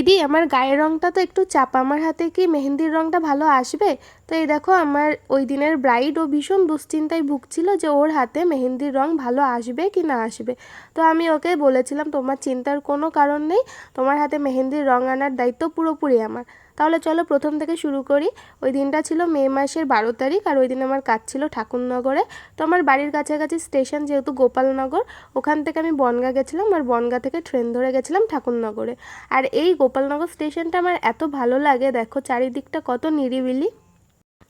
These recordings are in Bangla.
দিদি আমার গায়ের রঙটা তো একটু চাপা, আমার হাতে কি মেহেন্দির রঙটা ভালো আসবে? তো এই দেখো আমার ওই দিনের ব্রাইড ও ভীষণ দুশ্চিন্তায় ভুগছিল যে ওর হাতে মেহেন্দির রং ভালো আসবে কি না আসবে। তো আমি ওকে বলেছিলাম তোমার চিন্তার কোনো কারণ নেই, তোমার হাতে মেহেন্দির রং আনার দায়িত্ব পুরোপুরি আমার। তাহলে চলো প্রথম থেকে শুরু করি। ওই দিনটা ছিল মে মাসের 12 তারিখ, আর ওই দিন আমার কাজ ছিল ঠাকুরনগরে। তো আমার বাড়ির কাছাকাছি স্টেশন যেহেতু গোপালনগর, ওখান থেকে আমি বনগাঁ গেছিলাম, আর বনগাঁ থেকে ট্রেন ধরে গেছিলাম ঠাকুরনগরে। আর এই গোপালনগর স্টেশনটা আমার এত ভালো লাগে, দেখো চারিদিকটা কত নিরিবিলি।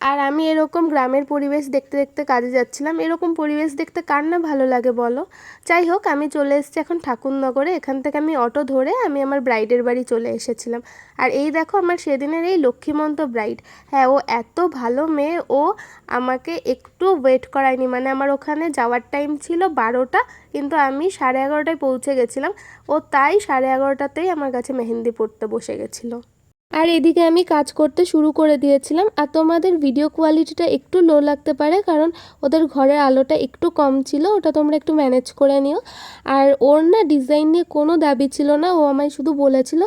আর আমি এরকম গ্রামের পরিবেশ দেখতে দেখতে কাজে যাচ্ছিলাম। এরকম পরিবেশ দেখতে কার না ভালো লাগে বলো। যাই হোক, আমি চলে এসেছি এখন ঠাকুরনগরে। এখান থেকে আমি অটো ধরে আমি আমার ব্রাইডের বাড়ি চলে এসেছিলাম। আর এই দেখো আমার সেদিনের এই লক্ষ্মীমন্ত ব্রাইড। হ্যাঁ, ও এত ভালো মেয়ে, ও আমাকে একটু ওয়েট করায়নি। মানে আমার ওখানে যাওয়ার টাইম ছিল 12টা, কিন্তু আমি 11:30টায় পৌঁছে গেছিলাম। ও তাই 11:30টাতেই আমার কাছে মেহেন্দি পড়তে বসে গেছিলো। আর এদিকে আমি কাজ করতে শুরু করে দিয়েছিলাম। আর তোমাদের ভিডিও কোয়ালিটিটা একটু লো লাগতে পারে, কারণ ওদের ঘরের আলোটা একটু কম ছিল, ওটা তোমরা একটু ম্যানেজ করে নিও। আর ওর না ডিজাইন নিয়ে কোনো দাবি ছিল না, ও আমায় শুধু বলেছিল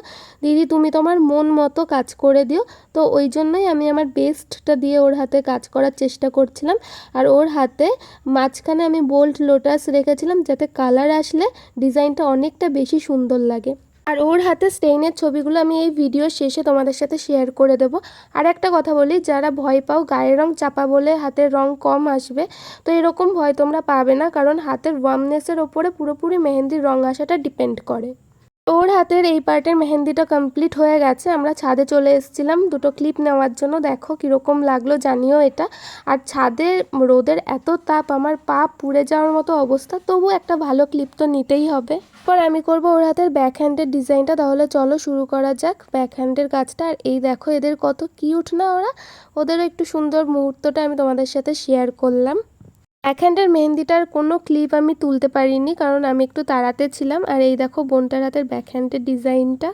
দিদি তুমি তোমার মন মতো কাজ করে দিও। তো ওই জন্যই আমি আমার বেস্টটা দিয়ে ওর হাতে কাজ করার চেষ্টা করছিলাম। আর ওর হাতে মাঝখানে আমি বোল্ড লোটাস রেখেছিলাম, যাতে কালার আসলে ডিজাইনটা অনেকটা বেশি সুন্দর লাগে। আর ওর হাতে স্টেইনের ছবিগুলো আমি এই ভিডিও শেষে তোমাদের সাথে শেয়ার করে দেব। আর একটা কথা বলি, যারা ভয় পাও গায়ের রং চাপা বলে হাতের রং কম আসবে, তো এরকম ভয় তোমরা পাবে না, কারণ হাতের ওয়ার্মনেসের ওপরে পুরোপুরি মেহেন্দির রং আসাটা ডিপেন্ড করে। ওর হাতের এই পার্টের মেহেন্দিটা কমপ্লিট হয়ে গেছে। আমরা ছাদে চলে এসেছিলাম দুটো ক্লিপ নেওয়ার জন্য। দেখো কীরকম লাগলো জানিও এটা। আর ছাদে রোদের এত তাপ, আমার পা পুড়ে যাওয়ার মতো অবস্থা, তবু একটা ভালো ক্লিপ তো নিতেই হবে। এরপর আমি করব ওর হাতের ব্যাক হ্যান্ডের ডিজাইনটা। তাহলে চলো শুরু করা যাক ব্যাক হ্যান্ডের কাজটা। আর এই দেখো এদের কত কিউট না ওরা, ওদেরও একটু সুন্দর মুহূর্তটা আমি তোমাদের সাথে শেয়ার করলাম। ব্যাকহ্যান্ডের মেহেন্দিটার কোনো ক্লিপ আমি তুলতে পারিনি, কারণ আমি একটু তাড়াতে ছিলাম। আর এই দেখো বোনটার হাতের ব্যাকহ্যান্ডের ডিজাইনটা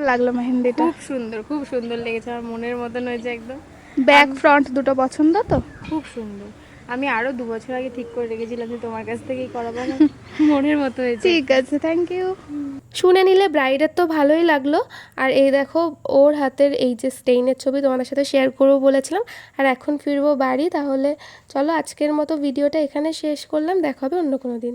লাগলো মেহেন্দিটা। খুব সুন্দর, খুব সুন্দর লেগেছে, আমার মনের মতন হয়েছে একদম। ব্যাক ফ্রন্ট দুটো পছন্দ তো? খুব সুন্দর। আমি আরো 2 বছর আগে ঠিক করে রেখেছিলাম যে তোমার কাছ থেকেই করাবো, না মনের মতো হয়েছে। ঠিক আছে, থ্যাংক ইউ। শুনে নিলে ব্রাইডের তো ভালোই লাগলো। আর এই দেখো ওর হাতের এই যে স্টেইনের ছবি তোমাদের সাথে শেয়ার করবো বলেছিলাম। আর এখন ফিরবো বাড়ি। তাহলে চলো আজকের মতো ভিডিওটা এখানে শেষ করলাম, দেখা হবে অন্য কোনো দিন।